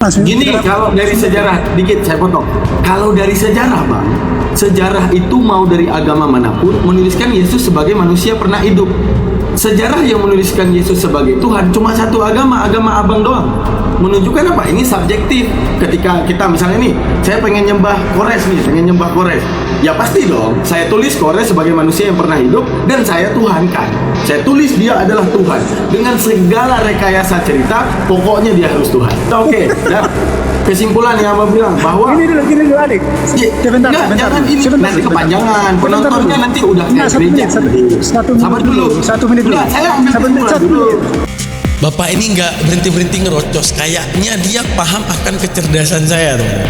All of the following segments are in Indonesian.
Gini, kalau dari sejarah, dikit saya potong. Kalau dari sejarah, Bang, sejarah itu mau dari agama manapun menuliskan Yesus sebagai manusia pernah hidup. Sejarah yang menuliskan Yesus sebagai Tuhan cuma satu agama, agama abang doang. Menunjukkan apa? Ini subjektif. Ketika kita misalnya nih, saya pengen nyembah Kores nih, pengen nyembah Kores. Ya pasti dong, saya tulis Kores sebagai manusia yang pernah hidup dan saya Tuhan kan. Saya tulis dia adalah Tuhan. Dengan segala rekayasa cerita, pokoknya dia harus Tuhan. Oke, dan kesimpulan yang Abang bilang bahwa Gini dulu adik. Sebentar. jangan ini nanti kepanjangan. Penontonnya nanti udah kayak gereja. Sabar dulu. 1 menit dulu. Enggak, saya ambil kesimpulan dulu. Bapak ini nggak berhenti-berhenti ngerocos. Kayaknya dia paham akan kecerdasan saya, teman.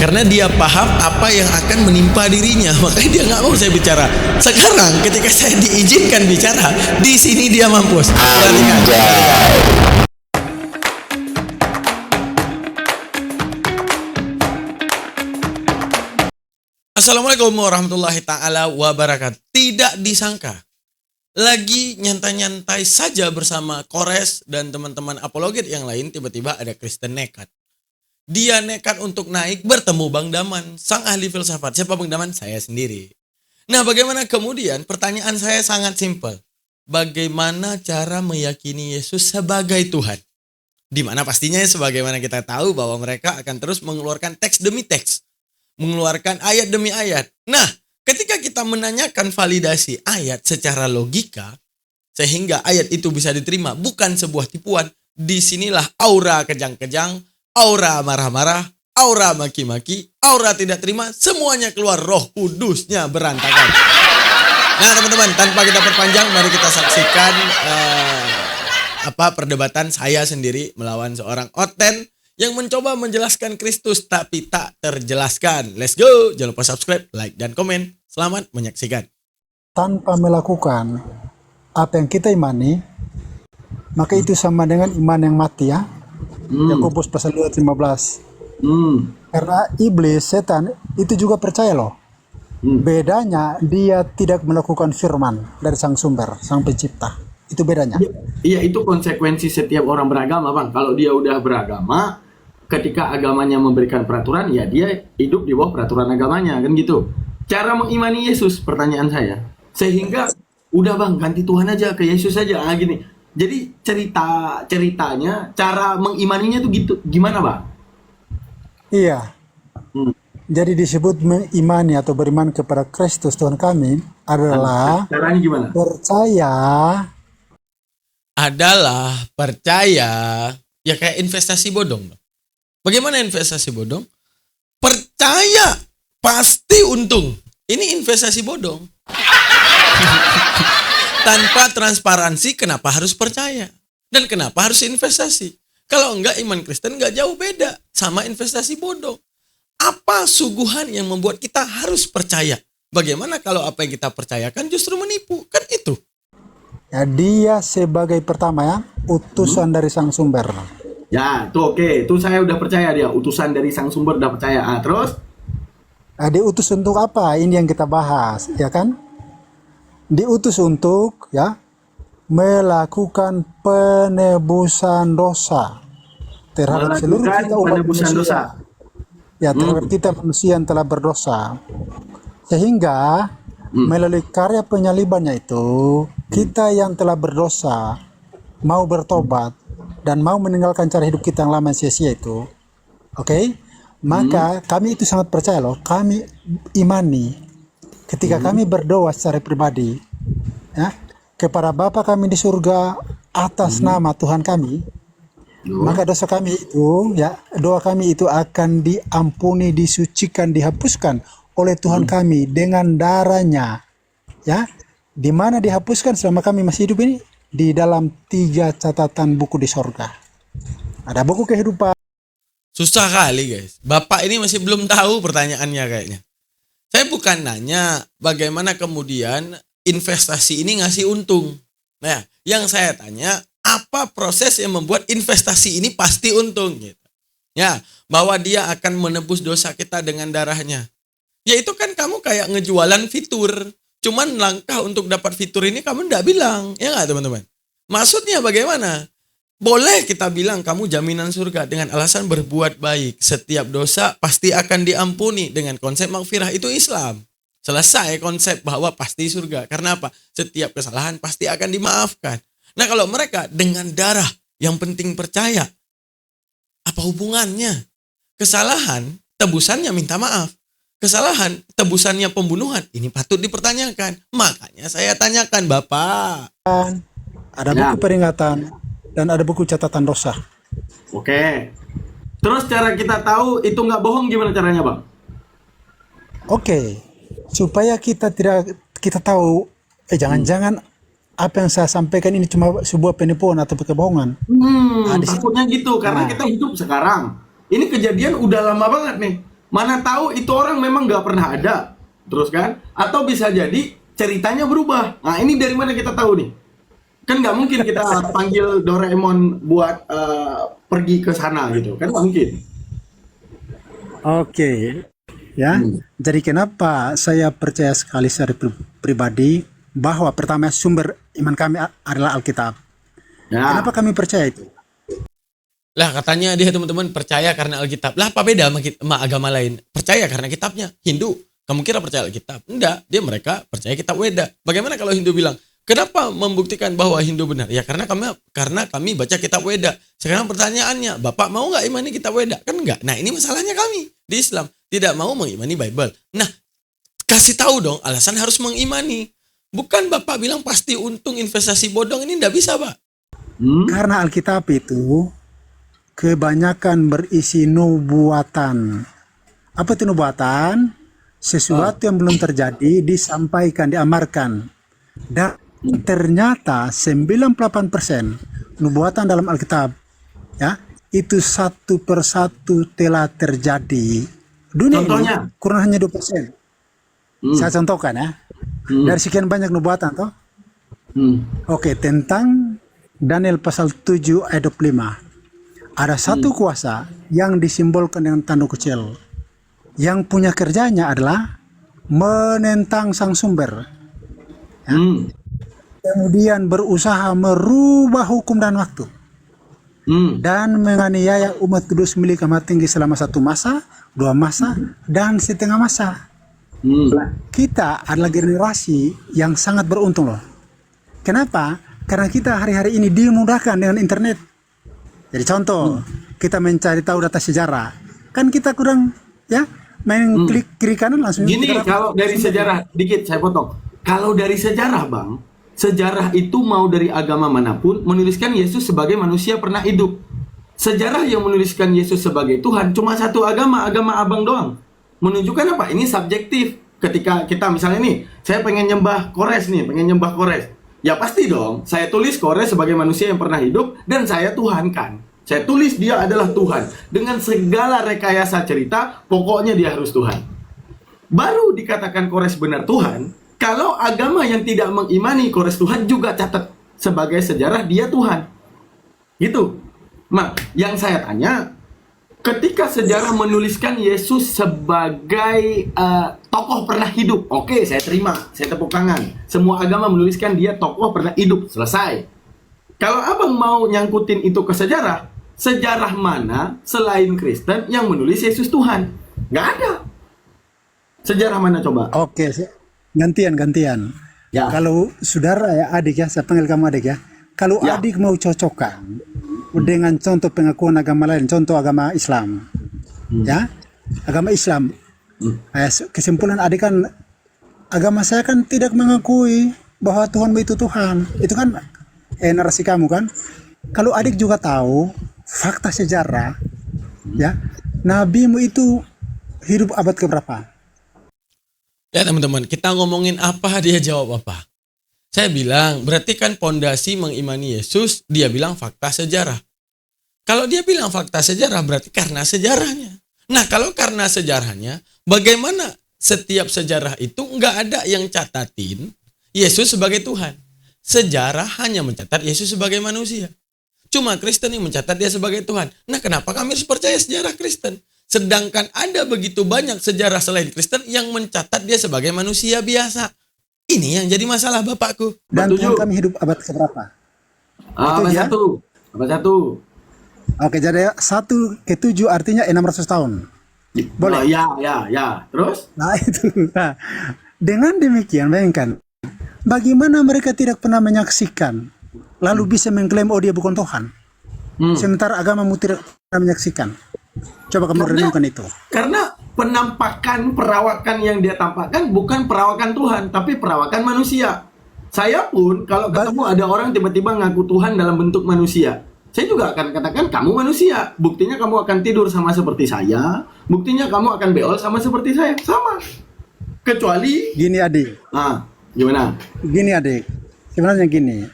Karena dia paham apa yang akan menimpa dirinya. Makanya dia nggak mau saya bicara. Sekarang ketika saya diizinkan bicara, di sini dia mampus. Perhatikan. Assalamualaikum warahmatullahi ta'ala wabarakatuh. Tidak disangka, lagi nyantai-nyantai saja bersama Kores dan teman-teman apologet yang lain, tiba-tiba ada Kristen nekat. Dia nekat untuk naik bertemu Bang Daman, sang ahli filsafat. Siapa Bang Daman? Saya sendiri. Nah, bagaimana kemudian? Pertanyaan saya sangat simpel. Bagaimana cara meyakini Yesus sebagai Tuhan? Dimana pastinya sebagaimana kita tahu bahwa mereka akan terus mengeluarkan teks demi teks. Mengeluarkan ayat demi ayat. Nah, ketika kita menanyakan validasi ayat secara logika, sehingga ayat itu bisa diterima, bukan sebuah tipuan, disinilah aura kejang-kejang, aura marah-marah, aura maki-maki, aura tidak terima, semuanya keluar, Roh Kudusnya berantakan. Nah teman-teman, tanpa kita perpanjang, mari kita saksikan perdebatan saya sendiri melawan seorang Oten yang mencoba menjelaskan Kristus tapi tak terjelaskan. Let's go. Jangan lupa subscribe, like, dan komen. Selamat menyaksikan. Tanpa melakukan apa yang kita imani, maka itu sama dengan iman yang mati ya. Yakobus pasal 2 ayat 15. Karena iblis, setan, itu juga percaya loh. Bedanya dia tidak melakukan firman dari sang sumber, sang pencipta. Itu bedanya. Iya, itu konsekuensi setiap orang beragama, Bang. Kalau dia udah beragama, ketika agamanya memberikan peraturan, ya dia hidup di bawah peraturan agamanya, kan gitu. Cara mengimani Yesus, pertanyaan saya. Sehingga, udah Bang, ganti Tuhan aja, ke Yesus aja, gini. Jadi ceritanya, cara mengimaninya tuh gitu, gimana Bang? Iya. Jadi disebut mengimani atau beriman kepada Kristus Tuhan kami adalah Caranya gimana? Percaya, ya kayak investasi bodong. Bagaimana investasi bodong? Percaya pasti untung. Ini investasi bodong. Tanpa transparansi, kenapa harus percaya? Dan kenapa harus investasi? Kalau enggak, iman Kristen enggak jauh beda sama investasi bodong. Apa suguhan yang membuat kita harus percaya? Bagaimana kalau apa yang kita percayakan justru menipu? Kan itu. ya, dia sebagai pertama ya, utusan dari sang sumber. Ya, tuh oke. Itu saya udah percaya dia. Utusan dari sang sumber udah percaya. Terus? Diutus untuk apa? Ini yang kita bahas, ya kan? Diutus untuk ya melakukan penebusan dosa terhadap seluruh kita umat penebusan manusia. dosa. Ya, terhadap kita manusia yang telah berdosa. Sehingga melalui karya penyalibannya itu, kita yang telah berdosa mau bertobat dan mau meninggalkan cara hidup kita yang lama yang sia-sia itu, oke? Maka kami itu sangat percaya loh, kami imani ketika kami berdoa secara pribadi ya, kepada Bapa kami di surga atas nama Tuhan kami, maka dosa kami itu ya, doa kami itu akan diampuni, disucikan, dihapuskan oleh Tuhan kami dengan darahnya ya. Di mana dihapuskan selama kami masih hidup ini? Di dalam 3 catatan buku di sorga. Ada buku kehidupan. Susah kali guys. Bapak ini masih belum tahu pertanyaannya kayaknya. Saya bukan nanya bagaimana kemudian investasi ini ngasih untung. Nah, yang saya tanya, apa proses yang membuat investasi ini pasti untung gitu. Ya, bahwa dia akan menebus dosa kita dengan darahnya. Ya itu kan kamu kayak ngejualan fitur. Cuman langkah untuk dapat fitur ini kamu nggak bilang. Ya nggak teman-teman? Maksudnya bagaimana? Boleh kita bilang kamu jaminan surga dengan alasan berbuat baik. Setiap dosa pasti akan diampuni dengan konsep maghfirah, itu Islam. Selesai konsep bahwa pasti surga. Karena apa? Setiap kesalahan pasti akan dimaafkan. Nah kalau mereka dengan darah, yang penting percaya. Apa hubungannya? Kesalahan, tebusannya minta maaf. Kesalahan, tebusannya pembunuhan. Ini patut dipertanyakan. Makanya saya tanyakan, Bapak. Ada Ya. buku peringatan dan ada buku catatan dosa. Oke. Terus cara kita tahu itu nggak bohong gimana caranya, Bang? Oke, supaya kita tahu, jangan-jangan apa yang saya sampaikan ini cuma sebuah penipuan atau kebohongan. Di situ. Takutnya gitu karena Nah. kita hidup sekarang. Ini kejadian udah lama banget nih. Mana tahu itu orang memang nggak pernah ada, terus kan? Atau bisa jadi ceritanya berubah. Nah ini dari mana kita tahu nih? Kan nggak mungkin kita panggil Doraemon buat pergi ke sana gitu, kan nggak mungkin. Oke, ya. Jadi kenapa saya percaya sekali secara pribadi bahwa pertama sumber iman kami adalah Alkitab. Ya. Kenapa kami percaya itu? Lah katanya dia teman-teman percaya karena Alkitab. Lah apa beda sama agama lain? Percaya karena kitabnya. Hindu, kamu kira percaya Alkitab? Enggak, mereka percaya kitab Weda. Bagaimana kalau Hindu bilang, kenapa membuktikan bahwa Hindu benar? Ya karena kami baca kitab Weda. Sekarang pertanyaannya, Bapak mau nggak imani kitab Weda? Kan enggak. Nah ini masalahnya kami di Islam. Tidak mau mengimani Bible. Nah, kasih tahu dong alasan harus mengimani. Bukan Bapak bilang pasti untung investasi bodong, ini enggak bisa, Pak. Karena Alkitab itu kebanyakan berisi nubuatan. Apa itu nubuatan? Sesuatu yang belum terjadi disampaikan, diamarkan. Dan ternyata 98% nubuatan dalam Alkitab, ya, itu satu persatu telah terjadi. Dunia Contohnya? ini kurang hanya 2%. Saya contohkan ya. Dari sekian banyak nubuatan toh. Oke, tentang Daniel pasal 7 ayat 25. Ada satu kuasa yang disimbolkan dengan tanda kecil. Yang punya kerjanya adalah menentang sang sumber. Ya. Kemudian berusaha merubah hukum dan waktu. Dan menganiaya umat kudus milik amat tinggi selama 1 masa, 2 masa, dan setengah masa. Kita adalah generasi yang sangat beruntung loh. Kenapa? Karena kita hari-hari ini dimudahkan dengan internet. Jadi contoh, kita mencari tahu data sejarah. Kan kita kurang, ya, main klik kiri kanan langsung. Gini, kita dapat kalau dari sejarah, dikit saya potong. Kalau dari sejarah, Bang, sejarah itu mau dari agama manapun, menuliskan Yesus sebagai manusia pernah hidup. Sejarah yang menuliskan Yesus sebagai Tuhan cuma satu agama, agama abang doang. Menunjukkan apa? Ini subjektif. Ketika kita misalnya nih, saya pengen nyembah Kores nih, ya pasti dong, saya tulis Kores sebagai manusia yang pernah hidup dan saya tuhankan. Saya tulis dia adalah Tuhan. Dengan segala rekayasa cerita, pokoknya dia harus Tuhan. Baru dikatakan Kores benar Tuhan, kalau agama yang tidak mengimani Kores Tuhan juga catat sebagai sejarah dia Tuhan. Gitu. Nah, yang saya tanya, ketika sejarah menuliskan Yesus sebagai tokoh pernah hidup, oke, saya terima, saya tepuk tangan. Semua agama menuliskan dia tokoh pernah hidup, selesai. Kalau abang mau nyangkutin itu ke sejarah, sejarah mana selain Kristen yang menulis Yesus Tuhan? Nggak ada. Sejarah mana coba? Oke, gantian. Ya. Kalau saudara ya, adik ya, saya panggil kamu adik ya. Kalau Ya. adik mau cocokkan dengan contoh pengakuan agama lain, contoh agama Islam, ya, agama Islam. Kesimpulan adik kan, agama saya kan tidak mengakui bahwa Tuhan itu Tuhan. Itu kan narasi kamu kan. Kalau adik juga tahu fakta sejarah, ya, nabimu itu hidup abad keberapa? Ya teman-teman, kita ngomongin apa, dia jawab apa. Saya bilang, berarti kan pondasi mengimani Yesus, dia bilang fakta sejarah. Kalau dia bilang fakta sejarah, berarti karena sejarahnya. Nah, kalau karena sejarahnya, bagaimana setiap sejarah itu nggak ada yang catatin Yesus sebagai Tuhan. Sejarah hanya mencatat Yesus sebagai manusia. Cuma Kristen yang mencatat dia sebagai Tuhan. Nah, kenapa kami harus percaya sejarah Kristen? Sedangkan ada begitu banyak sejarah selain Kristen yang mencatat dia sebagai manusia biasa. Ini yang jadi masalah Bapakku. Dan Setuju. Tuhan kami hidup abad keberapa? Abad ya? 1. Apa satu? Oke, jadi 1 ke 7 artinya 600 tahun. Boleh? Oh, ya. Terus? Nah, itu. Nah, dengan demikian, bayangkan, bagaimana mereka tidak pernah menyaksikan, lalu bisa mengklaim, oh dia bukan Tuhan. Sementara agamamu tidak pernah menyaksikan. Coba kamu renungkan itu. Karena perawakan yang dia tampakkan bukan perawakan Tuhan, tapi perawakan manusia. Saya pun kalau ketemu ada orang tiba-tiba ngaku Tuhan dalam bentuk manusia, saya juga akan katakan kamu manusia. Buktinya kamu akan tidur sama seperti saya. Buktinya kamu akan beol sama seperti saya. Sama. Kecuali Gini adik. Gimana? Gini adik. Sebenarnya gini.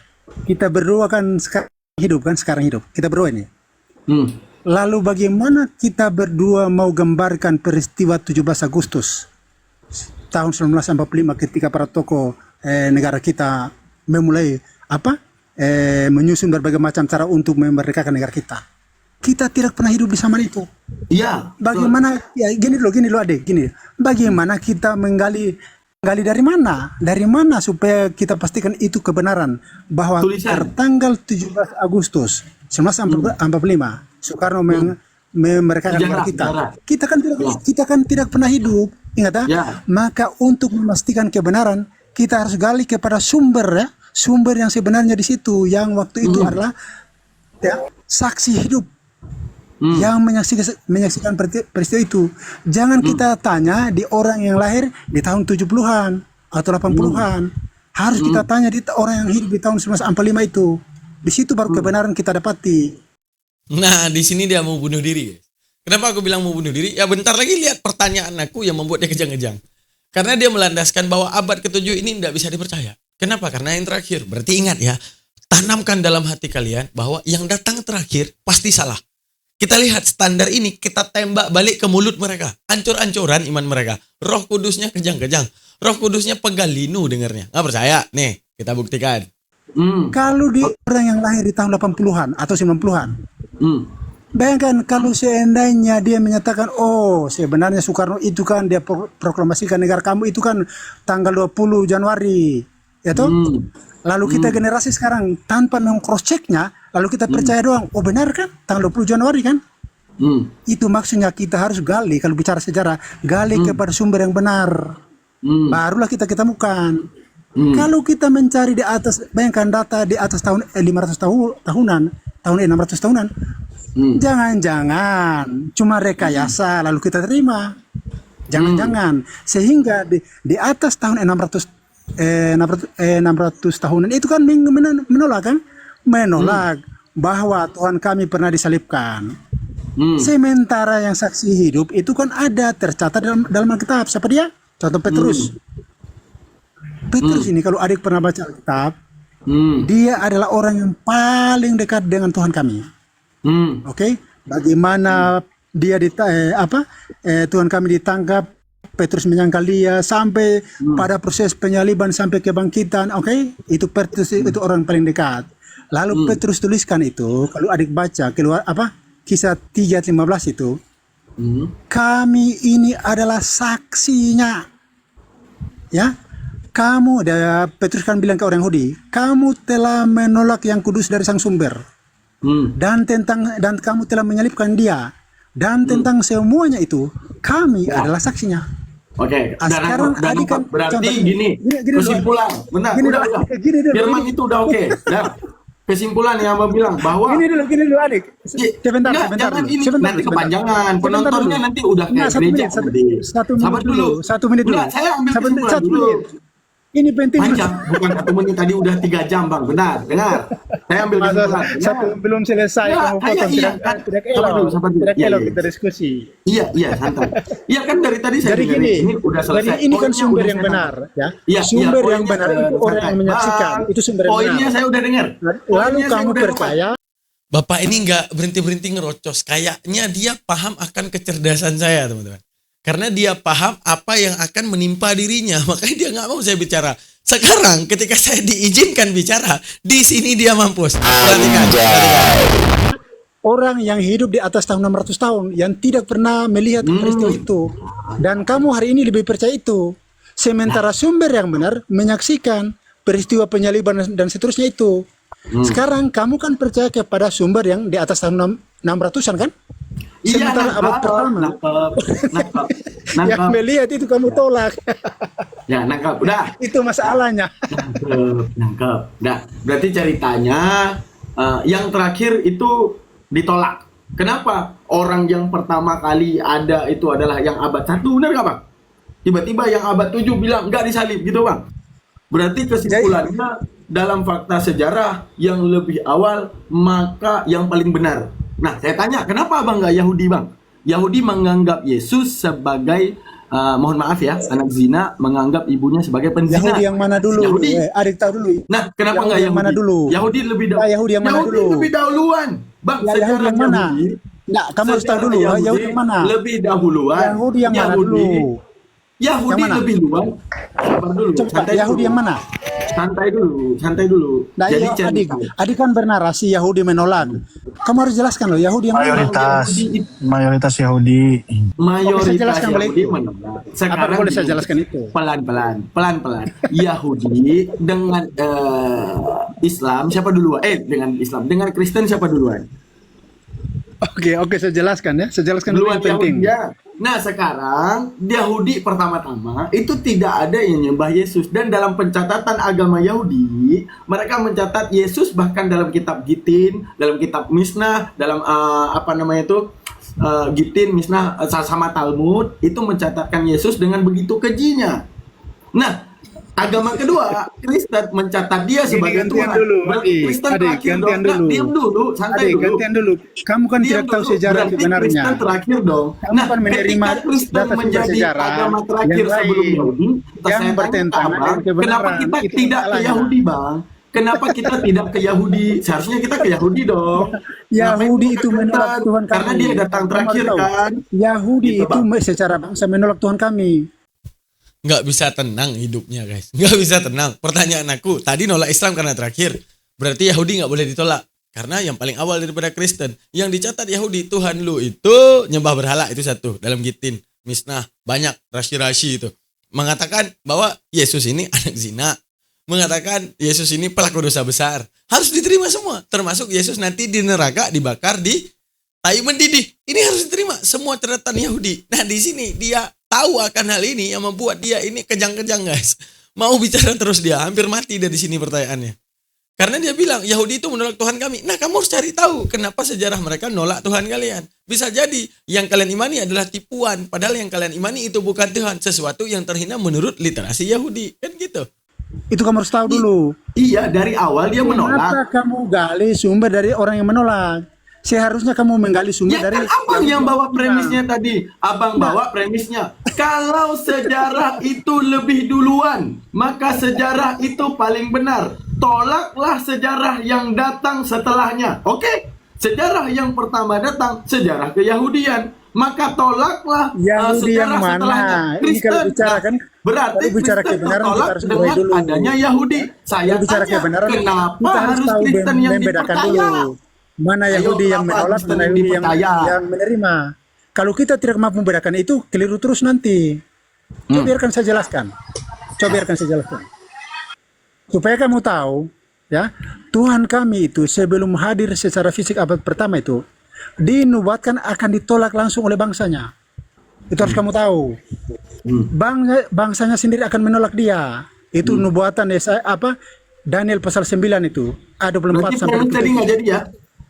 Kita berdua kan sekarang hidup. Kita berdua ini. Lalu bagaimana kita berdua mau gambarkan peristiwa 17 Agustus tahun 1945 ketika para tokoh negara kita memulai menyusun berbagai macam cara untuk memerdekakan negara kita. Kita tidak pernah hidup di zaman itu. Iya. Bagaimana gini loh adik, gini. Bagaimana kita menggali dari mana? Dari mana supaya kita pastikan itu kebenaran bahwa tertanggal 17 Agustus 1945 Soekarno memerdekakan negara kita. Kita kan tidak pernah hidup, ingat ya? Maka untuk memastikan kebenaran kita harus gali kepada sumber yang sebenarnya di situ, yang waktu itu adalah saksi hidup yang menyaksikan peristiwa itu. Jangan kita tanya di orang yang lahir di tahun 70-an atau 80-an. Harus kita tanya di orang yang hidup di tahun 1945 itu. Di situ baru kebenaran kita dapati. Nah, di sini dia mau bunuh diri. Kenapa aku bilang mau bunuh diri? Ya bentar lagi lihat pertanyaan aku yang membuat dia kejang-kejang. Karena dia melandaskan bahwa abad ke-7 ini tidak bisa dipercaya. Kenapa? Karena yang terakhir. Berarti ingat ya, tanamkan dalam hati kalian bahwa yang datang terakhir pasti salah. Kita lihat standar ini, kita tembak balik ke mulut mereka. Ancur-ancuran iman mereka. Roh Kudusnya kejang-kejang. Roh Kudusnya pegalinu dengarnya. Nggak percaya? Nih, kita buktikan. Kalau di orang yang lahir di tahun 80-an atau 90-an, bayangkan kalau seandainya dia menyatakan, oh sebenarnya Soekarno itu kan dia proklamasikan negara kamu itu kan tanggal 20 Januari, ya toh? Lalu kita generasi sekarang tanpa meng-cross checknya, lalu kita percaya doang, oh benar kan tanggal 20 Januari kan? Itu maksudnya kita harus gali, kalau bicara sejarah, gali kepada sumber yang benar. Barulah kita ketemukan. Kalau kita mencari di atas, bayangkan data di atas tahun 500 tahunan, tahun 600 tahunan, jangan-jangan cuma rekayasa lalu kita terima. Jangan-jangan sehingga di atas tahun 600 tahunan itu kan menolak bahwa Tuhan kami pernah disalibkan. Sementara yang saksi hidup itu kan ada tercatat dalam Alkitab. Siapa dia? Contoh Petrus. Petrus ini kalau adik pernah baca Alkitab, dia adalah orang yang paling dekat dengan Tuhan kami. Oke? Bagaimana dia Tuhan kami ditangkap, Petrus menyangkal dia sampai pada proses penyaliban sampai kebangkitan. Oke? Itu Petrus itu orang paling dekat. Lalu Petrus tuliskan itu, kalau adik baca Kisah 3:15 itu, kami ini adalah saksinya. Ya? Petrus kan bilang ke orang Yahudi, kamu telah menolak yang kudus dari sang sumber, dan kamu telah menyalibkan dia, dan tentang semuanya itu kami adalah saksinya. Oke, sekarang adik kan berarti gini kesimpulan, benar, udah. Firman itu udah oke. Kesimpulan yang Abang bilang bahwa gini dulu adik. Sebentar. Nanti kepanjangan, penontonnya nanti udah kayak gereja. Satu menit dulu. Saya ambil kesimpulan dulu. Ini penting. Panjang, bukan 1 menit tadi udah 3 jam Bang, benar. Saya ambil kesimpulan. Belum selesai kamu potong. Tidak elok kita diskusi. Iya, santai. Iya kan dari tadi saya bilang ini udah selesai. Jadi ini kan sumber yang benar, ya. Sumber yang benar itu orang yang menyaksikan. Itu sumber yang benar. Poinnya saya udah dengar. Lalu kamu percaya? Bapak ini nggak berhenti ngerocos. Kayaknya dia paham akan kecerdasan saya, teman-teman. Karena dia paham apa yang akan menimpa dirinya. Makanya dia nggak mau saya bicara. Sekarang ketika saya diizinkan bicara, di sini dia mampus. Perhatikan. Orang yang hidup di atas tahun 600 tahun, yang tidak pernah melihat peristiwa itu. Dan kamu hari ini lebih percaya itu. Sementara sumber yang benar menyaksikan peristiwa penyaliban dan seterusnya itu. Sekarang kamu kan percaya kepada sumber yang di atas tahun 600-an kan? Iya, Sementara abad pertama nangkep. yang melihat itu kamu tolak. Ya, nangkep. Udah. Itu masalahnya. Nangkep. Udah. Berarti ceritanya yang terakhir itu ditolak. Kenapa? Orang yang pertama kali ada itu adalah yang abad 1, benar nggak Bang? Tiba-tiba yang abad 7 bilang nggak disalib gitu Bang. Berarti kesimpulannya dalam fakta sejarah yang lebih awal maka yang paling benar. Nah, saya tanya, kenapa Abang nggak Yahudi Bang? Yahudi menganggap Yesus sebagai, mohon maaf ya, anak zina, menganggap ibunya sebagai penzina. Yahudi yang mana dulu? Yahudi. Adik tahu dulu. Nah, kenapa Yahudi nggak yang Yahudi? mana dulu? Yahudi lebih Yahudi yang mana dulu? lebih dahuluan. Bang, Ya, sejarah Yahudi yang mana? Yahudi. Nah, kamu harus tahu dulu. Yahudi Yahudi yang mana? lebih dahuluan. Yahudi yang mana dulu? Yahudi Yang mana? lebih duluan. Sabar dulu. Coba, santai Yahudi dulu. yang mana? Santai dulu. Nah, Jadi iya, adik kan bernarasi Yahudi menolak. Kamu harus jelaskan loh, Yahudi yang mana? Mayoritas Yahudi. mayoritas jelaskan boleh Yahudi itu? menolak. Apa boleh saya jelaskan itu? Pelan-pelan. Yahudi dengan Islam siapa duluan? Dengan Kristen siapa duluan? Oke, saya jelaskan ya. Saya jelaskan dulu Duluan yang penting. Yahudi ya. Nah sekarang Yahudi pertama-tama itu tidak ada yang nyembah Yesus, dan dalam pencatatan agama Yahudi mereka mencatat Yesus bahkan dalam kitab Gitin, dalam kitab Misnah, dalam Gitin, Misnah, sama Talmud itu mencatatkan Yesus dengan begitu kejinya. Nah agama kedua Kristen mencatat dia sebagai gantian Tuhan. dulu, Berarti adik. Kristen Adik, terakhir gantian dong. Nah, dulu. diam dulu, santai Adik, dulu. gantian dulu. Kamu kan Diam tidak tahu dulu. sejarah Berarti sebenarnya. Kristen terakhir dong. Kamu kan menerima ketika Kristen data sumber menjadi sejarah agama terakhir yang sebelum lain, Yahudi, yang saya bertentangan tanya, dengan kebenaran. kenapa kita Itu tidak ke masalahnya. Yahudi, Bang? Kenapa kita tidak ke Yahudi? Seharusnya kita ke Yahudi dong. Yahudi Ngapain itu ke menolak Kristen? Tuhan kami. Karena dia datang Kamu terakhir harus tahu. kan. Yahudi Gitu, itu Bang. secara bangsa menolak Tuhan kami. Nggak bisa tenang hidupnya guys, nggak bisa tenang. Pertanyaan aku tadi nolak Islam karena terakhir, berarti Yahudi nggak boleh ditolak karena yang paling awal daripada Kristen. Yang dicatat Yahudi, Tuhan lu itu nyembah berhala, itu satu dalam Gitin, Misnah, banyak rashi-rashi itu mengatakan bahwa Yesus ini anak zina, mengatakan Yesus ini pelaku dosa besar, harus diterima semua, termasuk Yesus nanti di neraka dibakar di tai mendidih. Ini harus diterima semua catatan Yahudi. Nah di sini dia tahu akan hal ini yang membuat dia ini kejang-kejang guys. Mau bicara terus, dia hampir mati dari sini pertanyaannya. Karena dia bilang Yahudi itu menolak Tuhan kami. Nah kamu harus cari tahu kenapa sejarah mereka nolak Tuhan kalian. Bisa jadi yang kalian imani adalah tipuan, padahal yang kalian imani itu bukan Tuhan, sesuatu yang terhina menurut literasi Yahudi. Kan gitu. Itu kamu harus tahu dulu. Iya, dari awal dia menolak. Kenapa kamu gali sumber dari orang yang menolak? Seharusnya kamu menggali sumber Ya dari kan abang yang bawa premisnya tadi. Abang bawa premisnya. Kalau sejarah itu lebih duluan, maka sejarah itu paling benar. Tolaklah sejarah yang datang setelahnya. Oke? Sejarah yang pertama datang, sejarah keyahudian. Maka tolaklah Yahudi yang sejarah mana? setelahnya. Ini Kristen. kalau bicara kan, Berarti kalau bicara Kristen kebenaran kita tertolak harus dengan mulai dulu. adanya Yahudi. Saya Kalau bicara tanya, kebenaran, kenapa kita harus harus tahu Kristen yang membedakan dipercaya? dulu. Mana Ayo, Yahudi yang kenapa menolak, Kristen mana yang Yahudi dipercaya? yang menerima. Kalau kita tidak mampu membedakan itu, keliru terus nanti. Coba biarkan saya jelaskan. Supaya kamu tahu, ya, Tuhan kami itu sebelum hadir secara fisik abad pertama itu dinubuatkan akan ditolak langsung oleh bangsanya. Itu harus kamu tahu. Bangsanya sendiri akan menolak dia. Itu nubuatan Daniel pasal 9 itu. Ada 24 Berarti sampai premis tadi 27. nggak jadi ya?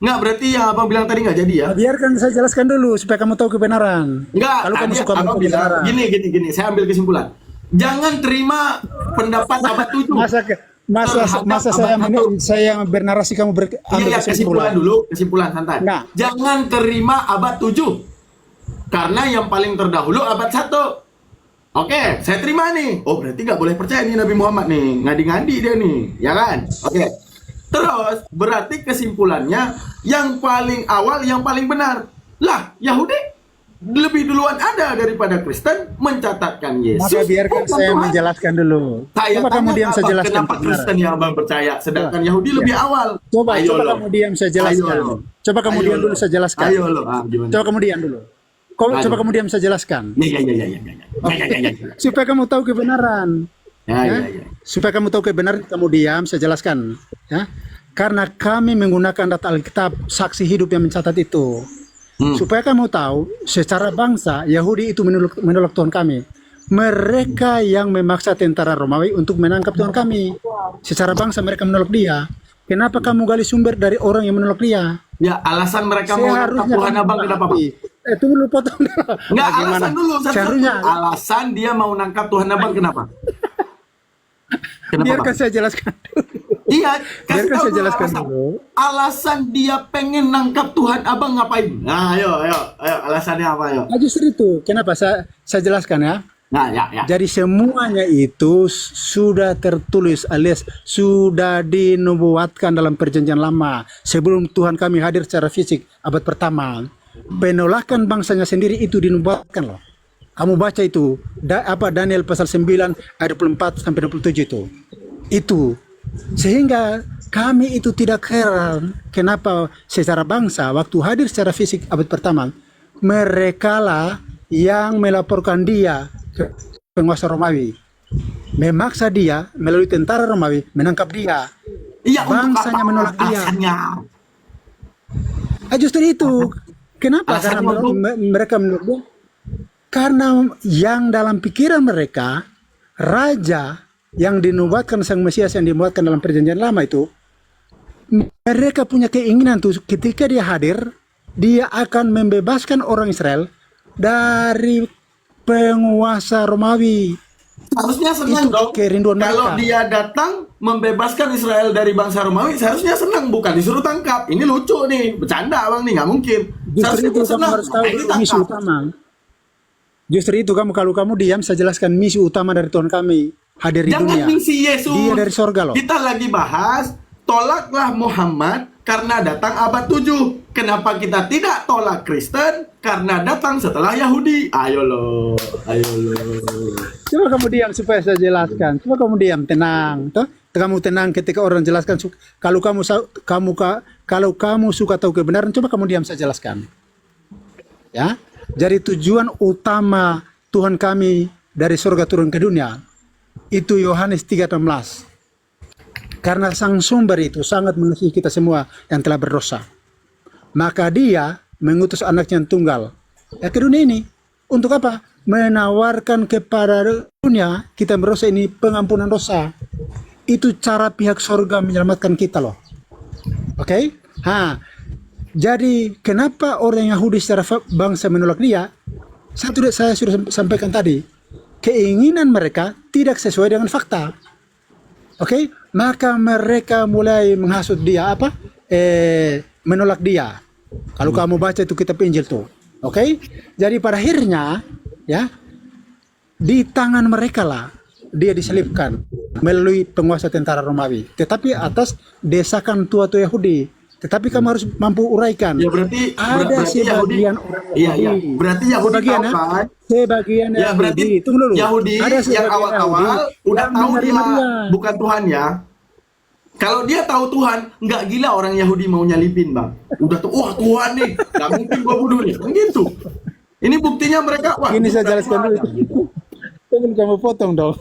Nggak, berarti yang abang bilang tadi nggak jadi ya? Nah, biarkan saya jelaskan dulu supaya kamu tahu kebenaran. Enggak, Kalau kamu tadi suka abang mengerti bilang kebenaran. gini, saya ambil kesimpulan. Jangan terima pendapat abad 7. Masa saya bernarasi kamu ambil Iya, kesimpulan santai. Nah. Jangan terima abad 7. Karena yang paling terdahulu abad 1. Oke, saya terima nih. Oh, berarti nggak boleh percaya nih Nabi Muhammad nih. Ngadi-ngadi dia nih, ya kan? Oke. Terus, berarti kesimpulannya yang paling awal, yang paling benar. Lah, Yahudi lebih duluan ada daripada Kristen mencatatkan Yesus. Maka biarkan bukan saya Tuhan. menjelaskan dulu. Saya Coba tanya kamu diam saya Abang, jelaskan kenapa kebenaran. Kristen yang abang percaya, sedangkan Yahudi lebih awal? Coba Ayo lo. kamu diam saya jelaskan. Ayo lo. Coba kamu Ayo diam lo. dulu saya jelaskan. Ayo lo, gimana? Coba kamu diam dulu. Ayo. Coba kamu diam saya jelaskan. Ya. Supaya kamu tahu kebenaran. Ya. Supaya kamu tahu kebenaran, kamu diam saya jelaskan. Ya. Karena kami menggunakan data Alkitab, saksi hidup yang mencatat itu. Supaya kamu tahu, secara bangsa, Yahudi itu menolak Tuhan kami. Mereka yang memaksa tentara Romawi untuk menangkap Tuhan kami. Secara bangsa mereka menolak dia. Kenapa kamu gali sumber dari orang yang menolak dia? Ya, alasan mereka mau nangkap Tuhan Abang kenapa, Bang? Tunggu dulu, potong dulu. Enggak, Bagaimana? alasan dulu. Seharusnya, Alasan dia mau nangkap Tuhan Abang kenapa? Kenapa, biarkan Bang? saya jelaskan. Iya, kasih Biarkan tahu saya jelaskan alasan. dulu. Alasan dia pengen nangkap Tuhan Abang ngapain? Nah, ayo, alasannya apa, ayo? Nah, justru itu, kenapa saya jelaskan ya. Nah, ya. Jadi semuanya itu sudah tertulis alias sudah dinubuatkan dalam perjanjian lama sebelum Tuhan kami hadir secara fisik abad pertama. Penolakan bangsanya sendiri itu dinubuatkan loh. Kamu baca itu Daniel pasal 9 ayat 24 sampai 27 itu. Itu sehingga kami itu tidak heran kenapa secara bangsa waktu hadir secara fisik abad pertama merekalah yang melaporkan dia ke penguasa Romawi, memaksa dia melalui tentara Romawi menangkap dia. Iya, Bangsanya menolak dia. Alasannya. Justru itu kenapa? Alasannya Karena mereka menolak dia. Karena yang dalam pikiran mereka raja yang dinubuatkan sang Mesias yang dinubuatkan dalam perjanjian lama itu, mereka punya keinginan tuh ketika dia hadir dia akan membebaskan orang Israel dari penguasa Romawi. Harusnya senang Itu dong. kerinduan Kalau mereka. dia datang membebaskan Israel dari bangsa Romawi, seharusnya senang, bukan disuruh tangkap. Ini lucu nih, bercanda Bang nih, nggak mungkin. Justru itu kamu harus tahu misi utama. Justru itu kalau kamu diam, saya jelaskan misi utama dari Tuhan kami hadir di Jangan dunia. misi Yesus. Dia dari sorga loh. Kita lagi bahas tolaklah Muhammad karena datang abad 7. Kenapa kita tidak tolak Kristen karena datang setelah Yahudi? Ayo lo. Coba kamu diam supaya saya jelaskan. Coba kamu diam, tenang. Toh? Kamu tenang ketika orang jelaskan. Kalau kamu suka tahu kebenaran, coba kamu diam, saya jelaskan. Ya. Jadi tujuan utama Tuhan kami dari surga turun ke dunia itu Yohanes 3:16. Karena sang sumber itu sangat mengasihi kita semua yang telah berdosa. Maka dia mengutus anaknya yang tunggal ke dunia ini. Untuk apa? Menawarkan kepada dunia kita berdosa ini pengampunan dosa. Itu cara pihak surga menyelamatkan kita loh. Oke? Jadi kenapa orang Yahudi secara bangsa menolak dia? Saya sudah sampaikan tadi. Keinginan mereka tidak sesuai dengan fakta. Oke? Maka mereka mulai menghasut dia menolak dia. Kalau kamu baca itu kitab Injil tuh. Oke? Jadi pada akhirnya ya di tangan mereka lah dia diselipkan melalui penguasa tentara Romawi. Tetapi atas desakan tua-tua Yahudi. Tetapi kamu harus mampu uraikan. Ya berarti ada sebagian orang Yahudi. Iya. Berarti Yahudi Sebagian, tahu kan? sebagian Ya berarti Yahudi. Tunggu dulu. Yahudi Ada yang sebagian awal-awal Yahudi udah yang tahu dia menerima dia. bukan Tuhan ya. Kalau dia tahu Tuhan, nggak gila orang Yahudi mau nyalipin Bang. Udah tuh, wah Tuhan nih, nggak mungkin gua bunuh nih. Kan gitu. Ini buktinya mereka, wah. Ini saya bukan jelaskan Tuhan, dulu. gitu. Jangan kamu potong dong.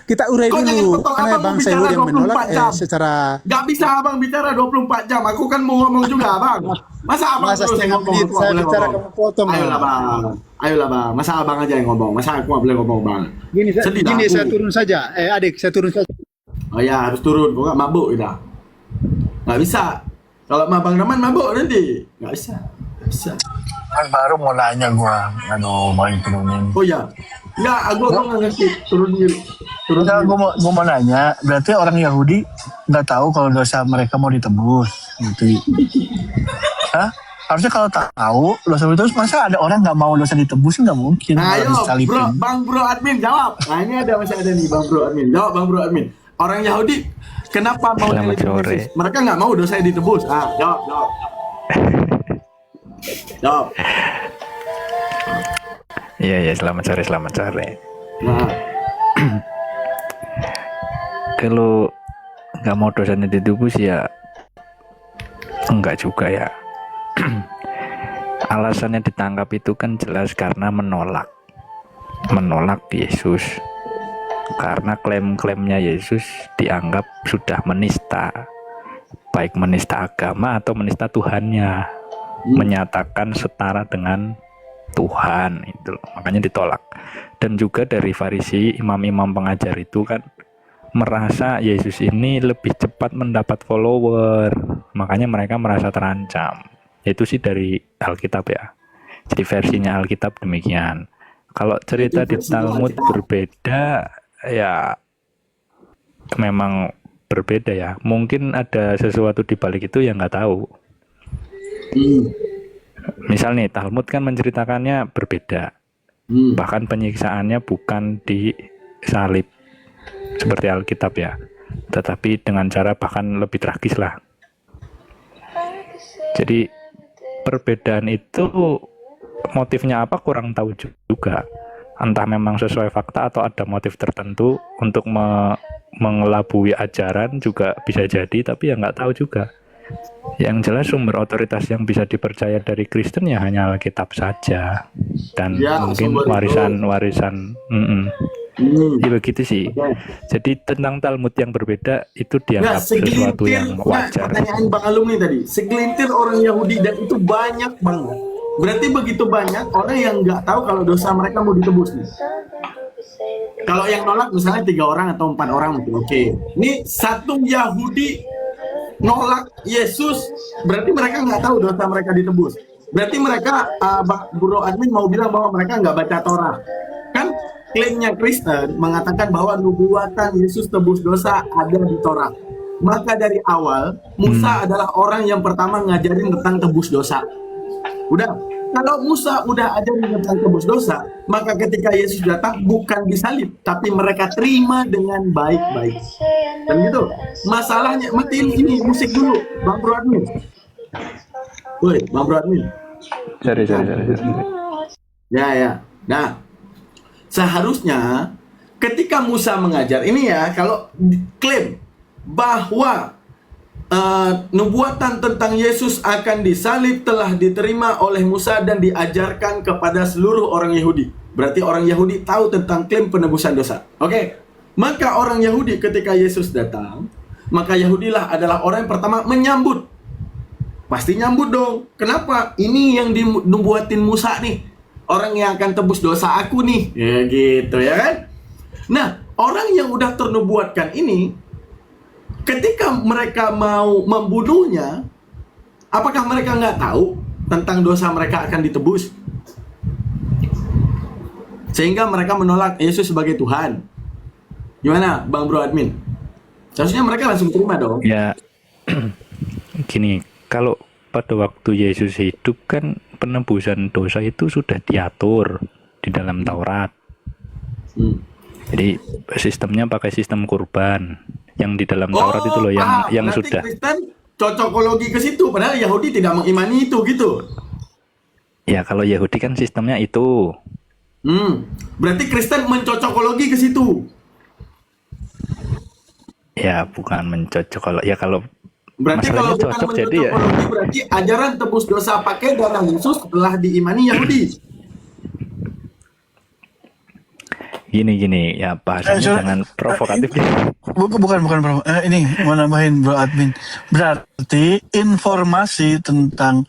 Kita urai Kok jangan dulu. potong, Karena Abang bangsa bicara Yahudi yang menolak 24 jam. secara Gak bisa abang bicara 24 jam. Aku kan mau ngomong juga bang. Masa abang Masa terus yang setengah ngomong? menit Aku saya nggak boleh bicara ngomong. kamu potong. Ayolah bang. Ayolah bang. Masa abang aja yang ngomong. Masa aku nggak boleh ngomong bang. Gini, Sedih gini aku. saya turun saja. Adik, saya turun saja. Oh ya harus turun. Kok nggak mabuk kita? Nggak bisa. Kalau abang teman mabuk nanti. Nggak bisa. Nggak bisa. Kan baru mau nanya gua, main turunin. Oh ya. Nggak. Aku nggak ngerti. Turun dulu. Turun Enggak, dulu. gua mau nanya, berarti orang Yahudi nggak tahu kalau dosa mereka mau ditebus, gitu. Hah? Harusnya kalau tahu dosa ditebus, masa ada orang nggak mau dosa ditebus? Nggak mungkin. Nah, ayo, Harus disalipin. bro admin jawab. Nah ini masih ada nih bang bro admin. Jawab bang bro admin. Orang Yahudi kenapa mau Selamat nyalipin sore. Yesus? Mereka nggak mau dosanya ditebus. Jawab. Jawab. Iya, selamat sore. Nah, Kalau nggak mau dosanya ditebus ya enggak juga ya. Alasannya ditangkap itu kan jelas karena menolak Yesus. Karena klaim-klaimnya Yesus dianggap sudah menista. baik menista agama atau menista Tuhannya, menyatakan setara dengan Tuhan itu loh. Makanya ditolak. Dan juga dari Farisi, imam-imam pengajar itu kan merasa Yesus ini lebih cepat mendapat follower, makanya mereka merasa terancam. Itu sih dari Alkitab ya. Jadi versinya Alkitab demikian. Kalau cerita di Talmud berbeda, ya memang berbeda ya. Mungkin ada sesuatu di balik itu yang nggak tahu. Misal nih, Talmud kan menceritakannya berbeda. Bahkan penyiksaannya bukan di salib seperti Alkitab ya, tetapi dengan cara bahkan lebih tragis lah. Jadi perbedaan itu motifnya apa kurang tahu juga. Entah memang sesuai fakta atau ada motif tertentu untuk mengelabui ajaran juga bisa jadi, tapi ya nggak tahu juga. Yang jelas sumber otoritas yang bisa dipercaya dari Kristen ya hanya Alkitab saja, dan Ya, mungkin sumber itu. warisan. Ya begitu sih. Jadi tentang Talmud yang berbeda itu dianggap sesuatu yang wajar. Pertanyaan Bang Alumni tadi, segelintir orang Yahudi dan itu banyak banget. Berarti begitu banyak orang yang nggak tahu kalau dosa mereka mau ditebus nih. Kalau yang nolak misalnya 3 orang atau 4 orang mungkin oke. Ini satu Yahudi nolak Yesus, berarti mereka nggak tahu dosa mereka ditebus. Berarti mereka, Bro Admin mau bilang bahwa mereka nggak baca Torah. Kan klaimnya Kristen mengatakan bahwa nubuatan Yesus tebus dosa ada di Torah. Maka dari awal Musa adalah orang yang pertama ngajarin tentang tebus dosa. Udah, kalau Musa udah ajarin tentang tebus dosa, maka ketika Yesus datang bukan disalib, tapi mereka terima dengan baik-baik. Dan gitu. Masalahnya, matiin ini musik dulu, Bang Bro Admin. Woi, Bang Bro Admin. Sorry. Ya. Nah, seharusnya ketika Musa mengajar ini ya, kalau klaim bahwa nubuatan tentang Yesus akan disalib telah diterima oleh Musa dan diajarkan kepada seluruh orang Yahudi. Berarti orang Yahudi tahu tentang klaim penebusan dosa. Oke. Maka orang Yahudi ketika Yesus datang, maka Yahudilah adalah orang yang pertama menyambut. Pasti nyambut dong. Kenapa? Ini yang dinubuatin Musa nih. Orang yang akan tebus dosa aku nih. Ya gitu ya kan? Nah, orang yang udah ternubuatkan ini, ketika mereka mau membunuhnya, apakah mereka nggak tahu tentang dosa mereka akan ditebus? Sehingga mereka menolak Yesus sebagai Tuhan. Gimana Bang Bro Admin? Seharusnya mereka langsung terima dong. Ya, gini, kalau pada waktu Yesus hidup kan penebusan dosa itu sudah diatur di dalam Taurat. Jadi sistemnya pakai sistem kurban yang di dalam Taurat itu loh, yang berarti sudah. Kristen cocokologi ke situ, padahal Yahudi tidak mengimani itu gitu. Ya kalau Yahudi kan sistemnya itu. Berarti Kristen mencocokologi ke situ. Ya bukan mencocok, ya kalau Berarti masalahnya kalau bukan cocok jadi ya. mencocokologi, berarti ajaran tebus dosa pakai darah Yesus telah diimani Yahudi. Gini ya bahasanya jangan provokatif deh. Bukan. Ini mau nambahin Bro Admin. Berarti informasi tentang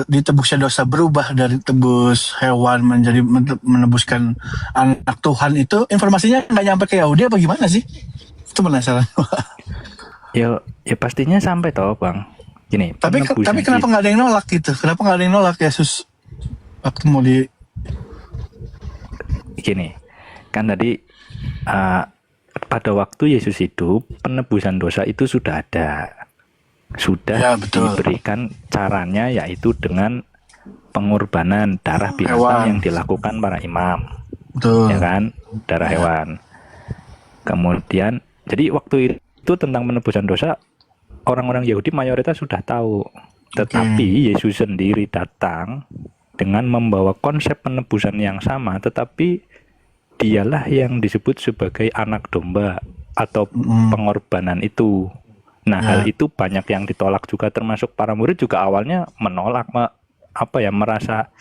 ditebusnya dosa berubah dari tebus hewan menjadi menebuskan anak Tuhan itu informasinya nggak nyampe ke Yahudi apa gimana sih? Itu penasaran. Ya pastinya sampai toh Bang. Gini. Tapi kenapa nggak ada yang nolak gitu? Kenapa nggak ada yang nolak Yesus waktu mau di? Gini, kan tadi pada waktu Yesus hidup penebusan dosa itu sudah ada, sudah diberikan caranya, yaitu dengan pengorbanan darah binatang yang dilakukan para imam. Betul. Ya kan, darah hewan. Kemudian jadi waktu itu tentang penebusan dosa orang-orang Yahudi mayoritas sudah tahu, tetapi Yesus sendiri datang dengan membawa konsep penebusan yang sama, tetapi dialah yang disebut sebagai anak domba atau pengorbanan itu. Nah, hal itu banyak yang ditolak juga, termasuk para murid juga awalnya menolak, merasa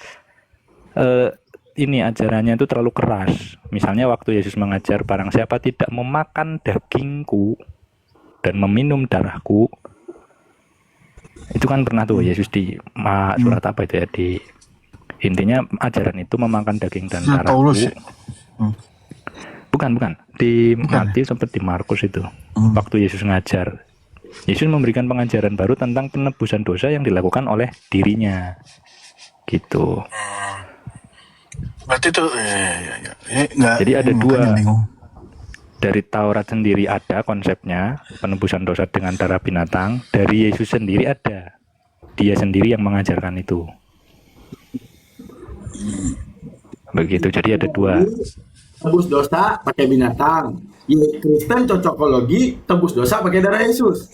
ini ajarannya itu terlalu keras. Misalnya waktu Yesus mengajar, barang siapa tidak memakan dagingku dan meminum darahku, Itu kan pernah tuh Yesus di surat apa itu ya, di intinya ajaran itu memakan daging dan Surat darahku. Paulus ya? Bukan, di Bukan Matius sampai di Markus itu. Waktu Yesus ngajar, Yesus memberikan pengajaran baru tentang penebusan dosa yang dilakukan oleh dirinya. Gitu. Berarti itu enggak. Jadi ada dua. Bingung. Dari Taurat sendiri ada konsepnya penebusan dosa dengan darah binatang. Dari Yesus sendiri ada. Dia sendiri yang mengajarkan itu. Begitu. Jadi ada dua. Tebus dosa pakai binatang. Kristen cocokologi tebus dosa pakai darah Yesus.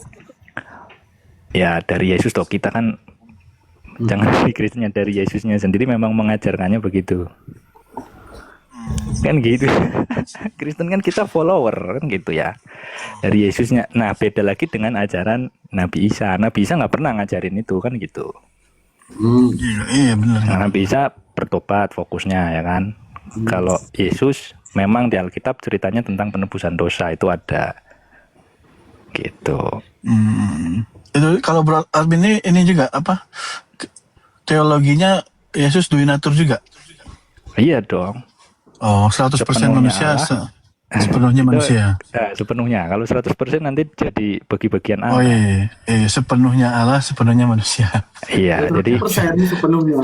Ya dari Yesus toh, kita kan jangan di Kristennya, dari Yesusnya sendiri memang mengajarkannya begitu. Kan gitu. Kristen kan kita follower kan gitu ya. Dari Yesusnya. Nah beda lagi dengan ajaran Nabi Isa. Nabi Isa nggak pernah ngajarin itu kan gitu. Iya benar. Nah, Nabi Isa bertobat fokusnya ya kan. Kalau Yesus memang di Alkitab ceritanya tentang penebusan dosa itu ada. Gitu. Itu kalau Bro Armin ini juga apa? Teologinya Yesus duinatur juga. Iya dong. Oh, 100% Sepenuhnya manusia, Allah. sepenuhnya manusia. Sepenuhnya. Kalau 100% nanti jadi bagi-bagian Oh Allah. iya, sepenuhnya Allah, sepenuhnya manusia. Iya, jadi 100% sepenuhnya.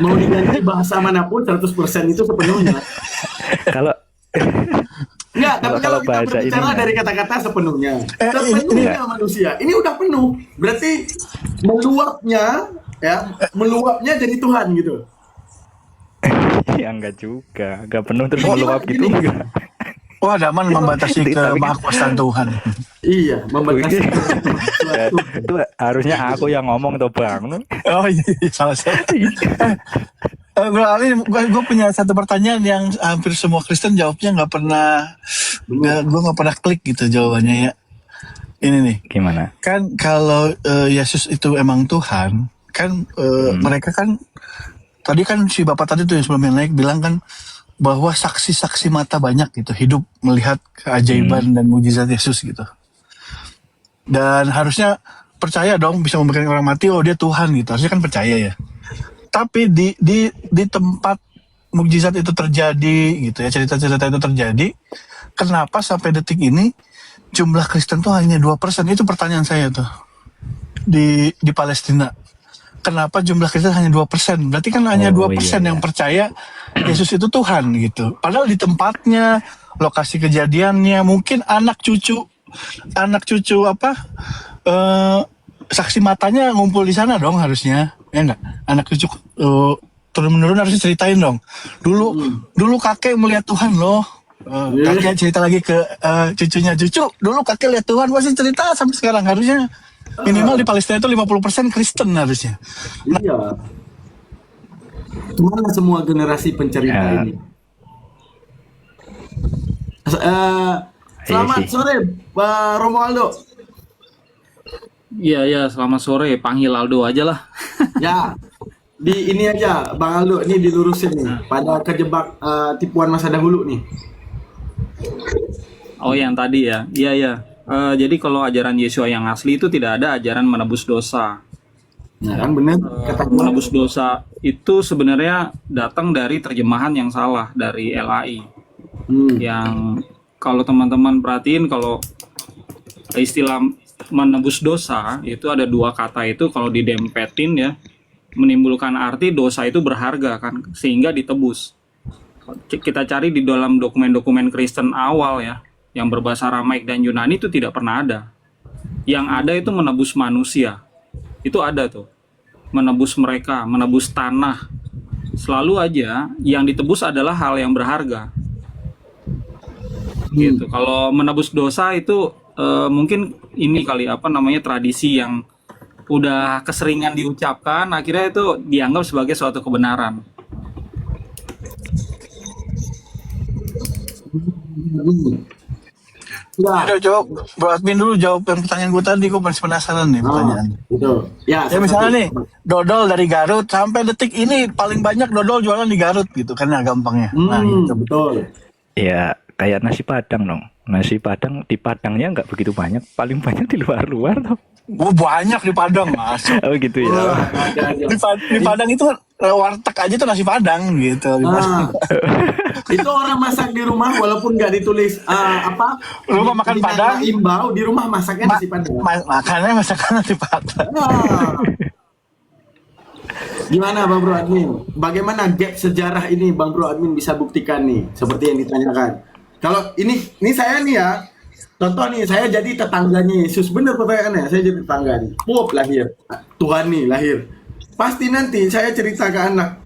Mau diganti bahasa manapun 100% itu sepenuhnya. kalau Enggak, tapi Kalau kalau kita bahasa berbicara ininya. dari kata-kata sepenuhnya. ini- Sepenuhnya manusia. Ini udah penuh. Berarti meluapnya jadi Tuhan gitu. ya enggak juga, enggak penuh terus Gini, meluap gini. gitu enggak. Wah, daman membatasi Tapi kan- kemahakuasaan Tuhan. Iya, membatasi. Ya, itu harusnya aku yang ngomong tuh Bang. Oh iya, salah saya. Bro Ali, gue punya satu pertanyaan yang hampir semua Kristen jawabnya gue nggak pernah klik gitu jawabannya ya. Ini nih, Gimana? kan kalau Yesus itu emang Tuhan, kan mereka kan tadi kan si bapak tadi tuh yang sebelumnya naik bilang kan bahwa saksi-saksi mata banyak gitu hidup melihat keajaiban dan mujizat Yesus gitu. Dan harusnya percaya dong bisa memberikan orang mati, oh dia Tuhan gitu. Harusnya kan percaya ya. Tapi di tempat mukjizat itu terjadi gitu ya, cerita-cerita itu terjadi, kenapa sampai detik ini jumlah Kristen tuh hanya 2%? Itu pertanyaan saya tuh. Di Palestina. Kenapa jumlah Kristen hanya 2%? Berarti kan hanya 2% yang percaya Yesus itu Tuhan gitu. Padahal di tempatnya, lokasi kejadiannya, mungkin anak cucu saksi matanya ngumpul di sana dong harusnya. Ya enggak? Anak cucu turun-menurun harusnya ceritain dong. Dulu kakek melihat Tuhan loh. Kakek cerita lagi ke cucunya, cucu dulu kakek lihat Tuhan, pasti cerita sampai sekarang. Harusnya minimal di Palestina itu 50% Kristen harusnya. Iya. Mana semua generasi pencerita Ya. ini? Selamat Iya sih. sore, Pak Romualdo. Iya, selamat sore. Panggil Aldo aja lah. Ya, di ini aja, Bang Aldo, ini dilurusin nih. Pada kejebak tipuan masa dahulu nih. Oh, yang tadi ya. Iya. Jadi kalau ajaran Yesua yang asli itu tidak ada ajaran menebus dosa. Nah, kan bener kata gua. Menebus dosa itu sebenarnya datang dari terjemahan yang salah dari LAI. Yang kalau teman-teman perhatiin, kalau istilah menebus dosa itu ada dua kata itu kalau didempetin ya, menimbulkan arti dosa itu berharga kan, sehingga ditebus. Kita cari di dalam dokumen-dokumen Kristen awal ya, yang berbahasa Aramaik dan Yunani itu tidak pernah ada. Yang ada itu menebus manusia. Itu ada tuh. Menebus mereka, menebus tanah. Selalu aja yang ditebus adalah hal yang berharga. Gitu. Kalau menebus dosa itu mungkin ini kali tradisi yang udah keseringan diucapkan, akhirnya itu dianggap sebagai suatu kebenaran. Ya, Udah jawab, Bro Admin dulu jawab yang pertanyaan gue tadi, gue masih penasaran nih pertanyaan. betul. Ya, Ya misalnya nih, dodol dari Garut sampai detik ini paling banyak dodol jualan di Garut gitu kan ya gampangnya. Nah gitu. betul. Ya kayak nasi Padang dong. Nasi Padang di Padangnya nggak begitu banyak, paling banyak di luar-luar tuh. Banyak di Padang mas. Oh gitu ya. Wah, ada. Di Padang itu warteg aja tuh nasi Padang gitu. Di Padang. Itu orang masak di rumah walaupun nggak ditulis apa Rumah makan di Padang. imbau di rumah masaknya nasi Padang. Makannya masakan nasi Padang. Nah, gimana Bang Bro Admin? Bagaimana gap sejarah ini Bang Bro Admin bisa buktikan nih seperti yang ditanyakan. Kalau ini saya nih ya, contoh nih saya jadi tetangganya Yesus, bener pertanyaannya, saya jadi tetangga nih, pop lahir, Tuhan nih lahir. Pasti nanti saya cerita ke anak,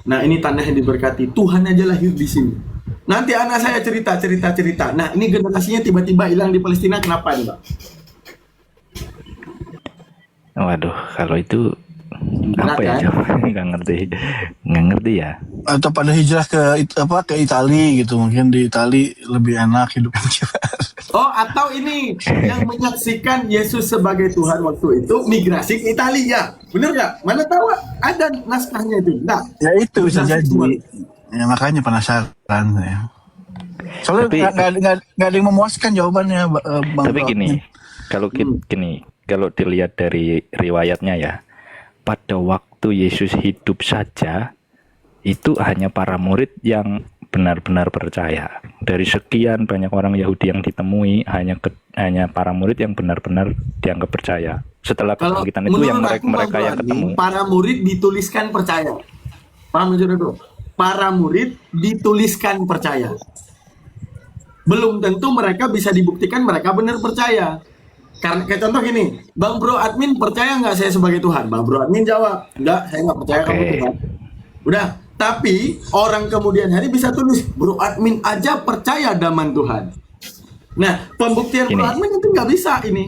nah ini tanah yang diberkati, Tuhan aja lahir di sini. Nanti anak saya cerita. Nah ini generasinya tiba-tiba hilang di Palestina, kenapa nih Bang? Waduh, kalau itu Berat, apa ya? kan? Coba nggak ngerti ya. Atau pada hijrah ke Itali gitu, mungkin di Itali lebih enak hidupnya. Oh, atau ini yang menyaksikan Yesus sebagai Tuhan waktu itu migrasi ke Italia, bener nggak? Mana tahu ada naskahnya itu? Nah, Ya itu bisa migrasi jadi. semua. Ya makanya penasaran ya. Soalnya Tapi- nggak ada yang memuaskan jawabannya, Bang. Tapi Bro. gini, kalau dilihat dari riwayatnya ya, pada waktu Yesus hidup saja itu hanya para murid yang benar-benar percaya. Dari sekian banyak orang Yahudi yang ditemui, hanya para murid yang benar-benar dianggap percaya. Setelah Kalau kebangkitan itu yang menurut aku, mereka Bang yang Bro, ketemu. para murid dituliskan percaya. Paham maksudnya bro? Para murid dituliskan percaya. Belum tentu mereka bisa dibuktikan mereka benar percaya. Karena kayak contoh gini, Bang Bro Admin percaya nggak saya sebagai Tuhan? Bang Bro Admin jawab, enggak, saya nggak percaya kamu Oke. Tuhan. Udah, tapi orang kemudian hari bisa tulis, Bro Admin aja percaya daman Tuhan. Nah, pembuktian Bro Gini. Admin itu nggak bisa ini.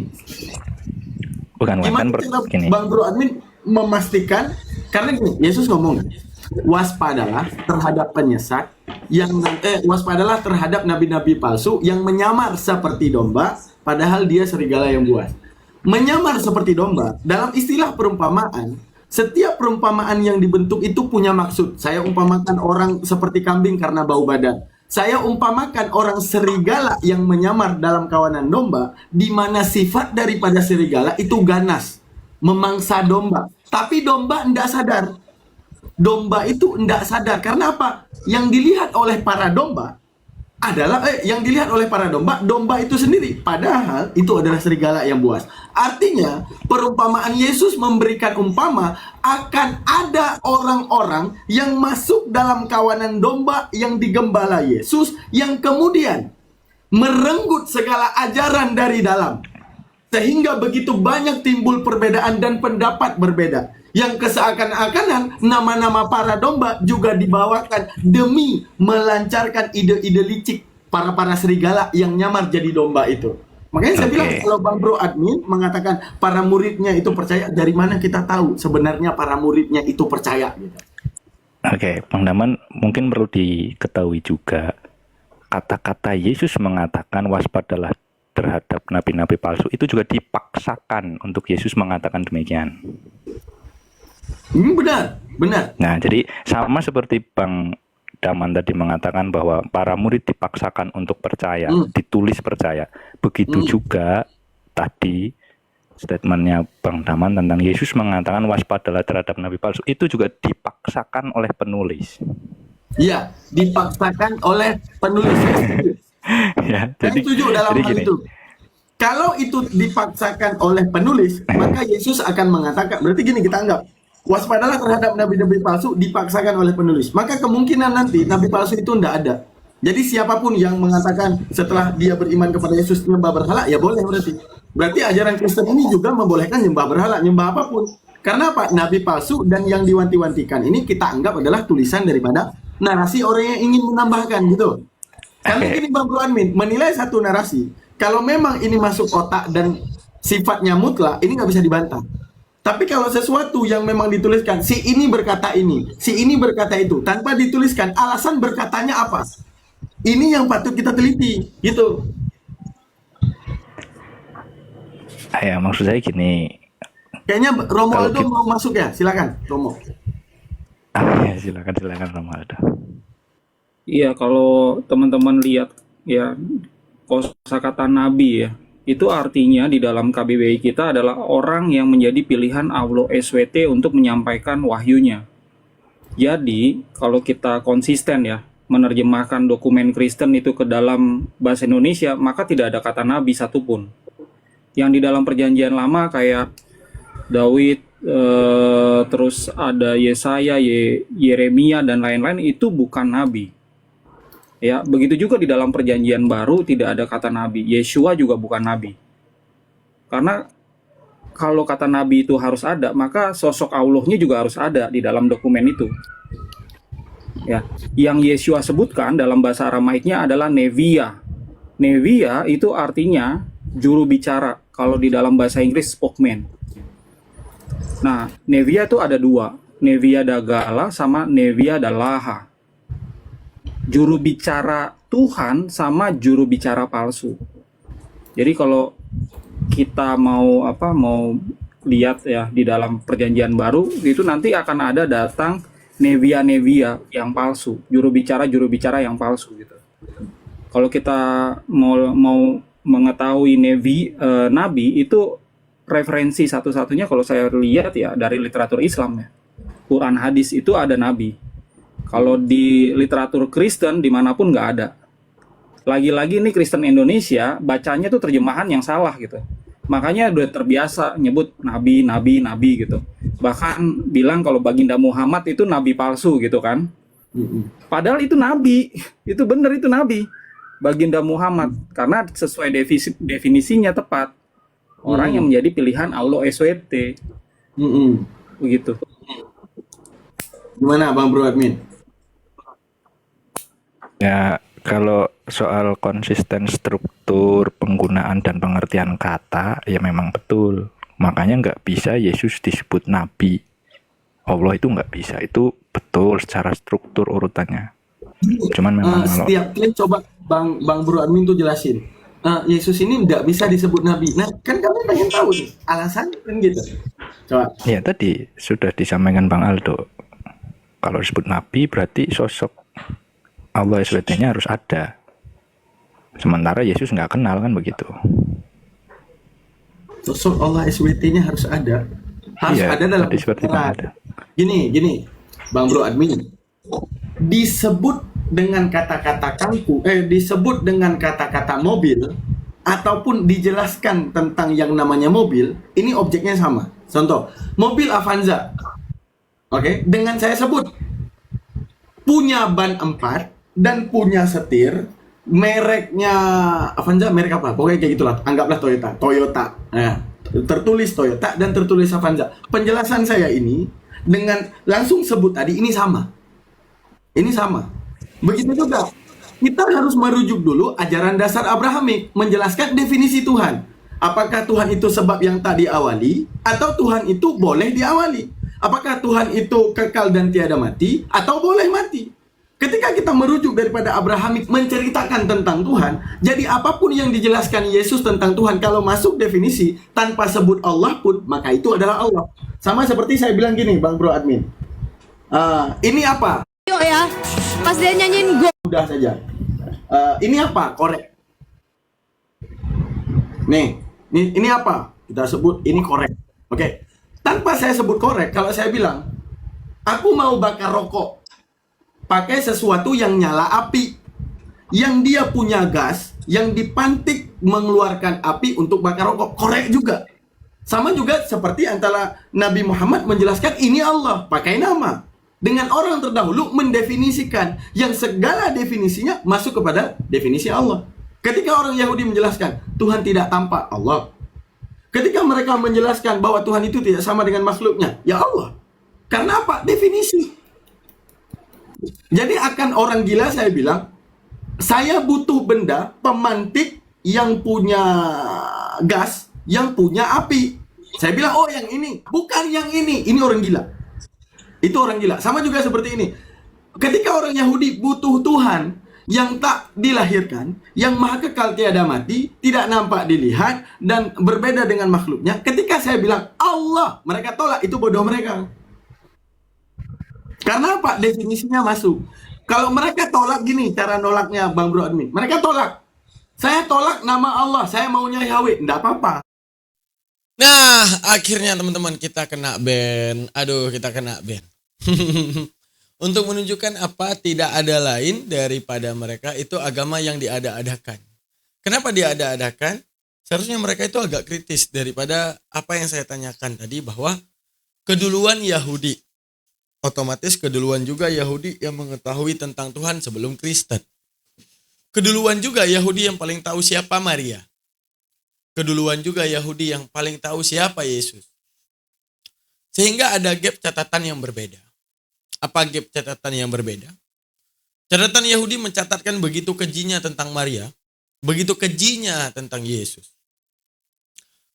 Bukan Gimana kan cara gini. Bang Bro Admin memastikan, karena gini, Yesus ngomong, waspadalah terhadap penyesat waspadalah terhadap nabi-nabi palsu yang menyamar seperti domba padahal dia serigala yang buas. Menyamar seperti domba dalam istilah perumpamaan, setiap perumpamaan yang dibentuk itu punya maksud. Saya umpamakan orang seperti kambing karena bau badan. Saya umpamakan orang serigala yang menyamar dalam kawanan domba, di mana sifat daripada serigala itu ganas, memangsa domba. Tapi domba tidak sadar. Domba itu tidak sadar. Karena apa? Yang dilihat oleh para domba adalah domba itu sendiri. Padahal itu adalah serigala yang buas. Artinya, perumpamaan Yesus memberikan umpama akan ada orang-orang yang masuk dalam kawanan domba yang digembala Yesus, yang kemudian merenggut segala ajaran dari dalam. Sehingga begitu banyak timbul perbedaan dan pendapat berbeda. Yang keseakan-akanan nama-nama para domba juga dibawakan demi melancarkan ide-ide licik para serigala yang nyamar jadi domba itu. Makanya saya Oke. bilang kalau Bang Bro Admin mengatakan para muridnya itu percaya, dari mana kita tahu sebenarnya para muridnya itu percaya? Gitu. Oke, Bang Daman, mungkin perlu diketahui juga kata-kata Yesus mengatakan waspadalah terhadap nabi-nabi palsu itu juga dipaksakan untuk Yesus mengatakan demikian. Benar. Nah, jadi sama seperti Bang Daman tadi mengatakan bahwa para murid dipaksakan untuk percaya, ditulis percaya. Begitu juga tadi statementnya Bang Daman tentang Yesus mengatakan waspadalah terhadap nabi palsu itu juga dipaksakan oleh penulis. Iya, dipaksakan oleh penulis. Ya, Saya setuju dalam hal gini. itu. Kalau itu dipaksakan oleh penulis, maka Yesus akan mengatakan, berarti gini kita anggap, waspadalah terhadap nabi-nabi palsu dipaksakan oleh penulis. Maka kemungkinan nanti nabi palsu itu tidak ada. Jadi siapapun yang mengatakan setelah dia beriman kepada Yesus nyembah berhala, ya boleh berarti. Berarti ajaran Kristen ini juga membolehkan nyembah berhala, nyembah apapun. Karena apa? Nabi palsu dan yang diwanti-wantikan ini kita anggap adalah tulisan daripada narasi orang yang ingin menambahkan gitu. Karena Oke. gini Bang Bro Admin, menilai satu narasi, kalau memang ini masuk otak dan sifatnya mutlak, ini nggak bisa dibantah. Tapi kalau sesuatu yang memang dituliskan, si ini berkata ini, si ini berkata itu, tanpa dituliskan alasan berkatanya apa, ini yang patut kita teliti, gitu. Ya, maksud saya gini. Kayaknya Romualdo Kalau mau masuk ya, silakan Romo. Ya, silakan Romualdo. Iya, kalau teman-teman lihat ya kosakata nabi ya, itu artinya di dalam KBBI kita adalah orang yang menjadi pilihan Allah SWT untuk menyampaikan wahyunya. Jadi, kalau kita konsisten ya, menerjemahkan dokumen Kristen itu ke dalam bahasa Indonesia, maka tidak ada kata nabi satupun. Yang di dalam perjanjian lama kayak Daud, terus ada Yesaya, Yeremia, dan lain-lain, itu bukan nabi. Ya, begitu juga di dalam perjanjian baru tidak ada kata nabi. Yeshua juga bukan nabi. Karena kalau kata nabi itu harus ada, maka sosok Allahnya juga harus ada di dalam dokumen itu. Ya, yang Yeshua sebutkan dalam bahasa Aramaiknya adalah Nevia. Nevia itu artinya juru bicara. Kalau di dalam bahasa Inggris spokesman. Nah, Nevia itu ada dua, Nevia Dagala sama Nevia Dalaha. Juru bicara Tuhan sama juru bicara palsu. Jadi kalau kita mau lihat ya di dalam perjanjian baru itu nanti akan ada datang Nevia yang palsu, juru bicara yang palsu gitu. Kalau kita mau mengetahui nabi itu referensi satu-satunya kalau saya lihat ya dari literatur Islam ya. Quran hadis itu ada nabi. Kalau di literatur Kristen dimanapun nggak ada. Lagi-lagi ini Kristen Indonesia bacanya tuh terjemahan yang salah gitu. Makanya udah terbiasa nyebut nabi gitu. Bahkan bilang kalau baginda Muhammad itu nabi palsu gitu kan. Padahal itu nabi, itu benar itu nabi. Baginda Muhammad karena sesuai definisinya tepat. Orang yang menjadi pilihan Allah SWT. Begitu. Gimana Bang Bro Admin? Ya, kalau soal konsisten struktur penggunaan dan pengertian kata, ya memang betul. Makanya nggak bisa Yesus disebut nabi. Allah itu nggak bisa. Itu betul secara struktur urutannya. Cuman memang kalau setiap kali coba Bang Bro Admin tuh jelasin. Yesus ini nggak bisa disebut nabi. Nah, kan kami pengen tahu nih alasannya kan gitu. Coba. ya tadi sudah disampaikan Bang Aldo. Kalau disebut nabi berarti sosok Allah SWT-nya harus ada. Sementara Yesus nggak kenal kan begitu. Sosok Allah SWT-nya harus ada. Harus Iya, ada dalam tadi seperti Bang ada. Gini, Bang Bro Admin. Disebut dengan kata-kata kangku, disebut dengan kata-kata mobil, ataupun dijelaskan tentang yang namanya mobil, ini objeknya sama. Contoh, mobil Avanza. Oke, dengan saya sebut punya ban 4 dan punya setir, mereknya Avanza, merek apa? Pokoknya kayak gitulah. Anggaplah Toyota. Nah, tertulis Toyota dan tertulis Avanza. Penjelasan saya ini dengan langsung sebut tadi ini sama. Ini sama. Begitu juga kita harus merujuk dulu ajaran dasar Abrahamik, menjelaskan definisi Tuhan. Apakah Tuhan itu sebab yang tak diawali, atau Tuhan itu boleh diawali? Apakah Tuhan itu kekal dan tiada mati, atau boleh mati? Ketika kita merujuk daripada Abrahamik menceritakan tentang Tuhan, jadi apapun yang dijelaskan Yesus tentang Tuhan, kalau masuk definisi tanpa sebut Allah pun, maka itu adalah Allah. Sama seperti saya bilang gini, Bang Bro Admin. Ini apa? Yuk ya, pas dia nyanyiin go. Udah saja. Ini apa? Korek. Nih, ini apa? Kita sebut ini korek. Oke. Tanpa saya sebut korek, kalau saya bilang, aku mau bakar rokok, pakai sesuatu yang nyala api, yang dia punya gas, yang dipantik mengeluarkan api untuk bakar rokok, korek juga. Sama juga seperti antara Nabi Muhammad menjelaskan ini Allah, pakai nama. Dengan orang terdahulu mendefinisikan yang segala definisinya masuk kepada definisi Allah. Ketika orang Yahudi menjelaskan Tuhan tidak tampak, Allah. Ketika mereka menjelaskan bahwa Tuhan itu tidak sama dengan makhluknya, ya Allah. Karena apa? Definisi. Jadi akan orang gila saya bilang, saya butuh benda pemantik yang punya gas, yang punya api. Saya bilang, oh yang ini, bukan yang ini orang gila. Itu orang gila. Sama juga seperti ini. Ketika orang Yahudi butuh Tuhan yang tak dilahirkan, yang maha kekal tiada mati, tidak nampak dilihat, dan berbeda dengan makhluknya. Ketika saya bilang Allah, mereka tolak. Itu bodoh mereka. Karena apa? Definisinya masuk. Kalau mereka tolak gini, cara nolaknya Bang Bro Admin. Mereka tolak. Saya tolak nama Allah, saya maunya Yahweh. Enggak apa-apa. Nah, akhirnya teman-teman kita kena ban. Aduh, kita kena ban. Untuk menunjukkan apa tidak ada lain daripada mereka itu agama yang diada-adakan. Kenapa diada-adakan? Seharusnya mereka itu agak kritis daripada apa yang saya tanyakan tadi bahwa keduluan Yahudi. Otomatis keduluan juga Yahudi yang mengetahui tentang Tuhan sebelum Kristen. Keduluan juga Yahudi yang paling tahu siapa Maria. Keduluan juga Yahudi yang paling tahu siapa Yesus. Sehingga ada gap catatan yang berbeda. Apa gap catatan yang berbeda? Catatan Yahudi mencatatkan begitu kejinya tentang Maria, begitu kejinya tentang Yesus.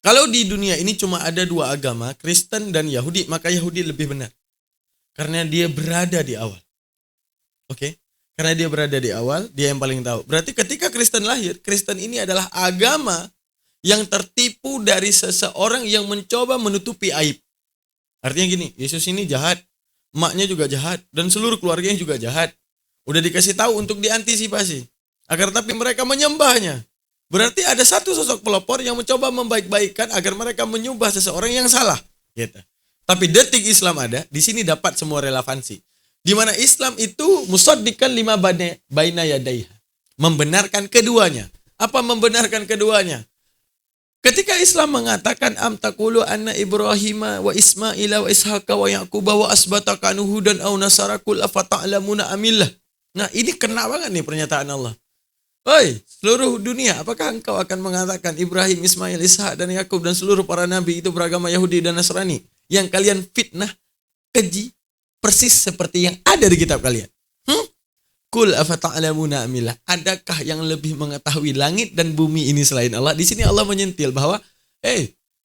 Kalau di dunia ini cuma ada dua agama, Kristen dan Yahudi, maka Yahudi lebih benar. Karena dia berada di awal. Oke? Karena dia berada di awal, dia yang paling tahu. Berarti ketika Kristen lahir, Kristen ini adalah agama yang tertipu dari seseorang yang mencoba menutupi aib. Artinya gini, Yesus ini jahat, emaknya juga jahat, dan seluruh keluarganya juga jahat. Udah dikasih tahu untuk diantisipasi. Agar tapi mereka menyembahnya. Berarti ada satu sosok pelopor yang mencoba membaik-baikkan agar mereka menyembah seseorang yang salah. Gitu. Tapi detik Islam ada, di sini dapat semua relevansi. Di mana Islam itu musaddiqan lima baina yadaiha. Membenarkan keduanya. Apa membenarkan keduanya? Ketika Islam mengatakan am taqulu anna Ibrahim wa Ismail wa Ishaq wa Yaqub wa asbataka nuhudan aw nasarakul afata'lamuna amillah. Nah, ini kena banget nih pernyataan Allah. Oi, seluruh dunia, apakah engkau akan mengatakan Ibrahim, Ismail, Ishak dan Yakub dan seluruh para nabi itu beragama Yahudi dan Nasrani yang kalian fitnah, keji persis seperti yang ada di kitab kalian? Kul afata'lamuna amillah. Adakah yang lebih mengetahui langit dan bumi ini selain Allah? Di sini Allah menyentil bahwa,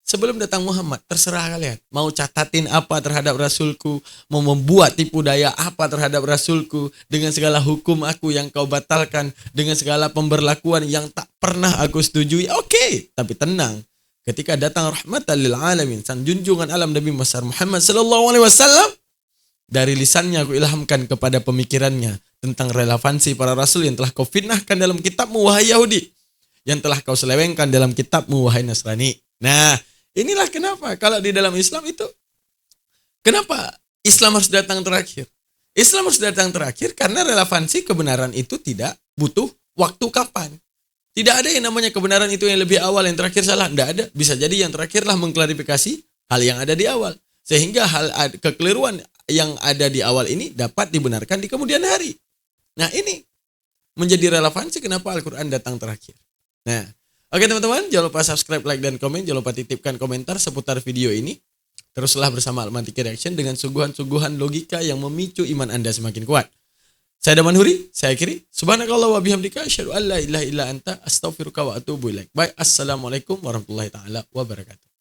sebelum datang Muhammad, terserah kalian. Mau catatin apa terhadap Rasulku, mau membuat tipu daya apa terhadap Rasulku, dengan segala hukum aku yang kau batalkan, dengan segala pemberlakuan yang tak pernah aku setujui. Oke, tapi tenang. Ketika datang rahmatan lil alamin, sang junjungan alam Nabi besar Muhammad sallallahu alaihi wasallam, dari lisannya aku ilhamkan kepada pemikirannya tentang relevansi para rasul yang telah kau fitnahkan dalam kitabmu wahai Yahudi, yang telah kau selewengkan dalam kitabmu wahai Nasrani. Nah, inilah kenapa kalau di dalam Islam itu, kenapa Islam harus datang terakhir? Islam harus datang terakhir karena relevansi kebenaran itu tidak butuh waktu kapan. Tidak ada yang namanya kebenaran itu yang lebih awal, yang terakhir salah. Tidak ada. Bisa jadi yang terakhirlah mengklarifikasi hal yang ada di awal. Sehingga hal kekeliruan yang ada di awal ini dapat dibenarkan di kemudian hari. Nah, ini menjadi relevansi kenapa Al-Quran datang terakhir. Nah, oke teman-teman, jangan lupa subscribe, like, dan komen. Jangan lupa titipkan komentar seputar video ini. Teruslah bersama Almantik Reaction dengan suguhan-suguhan logika yang memicu iman Anda semakin kuat. Saya Daman Huri, saya akhiri. Subhanakallah wa bihamdika, asyhadu an la ilaha illa anta, astaghfiruka wa atubu ilaik. Baik, assalamualaikum warahmatullahi taala wabarakatuh.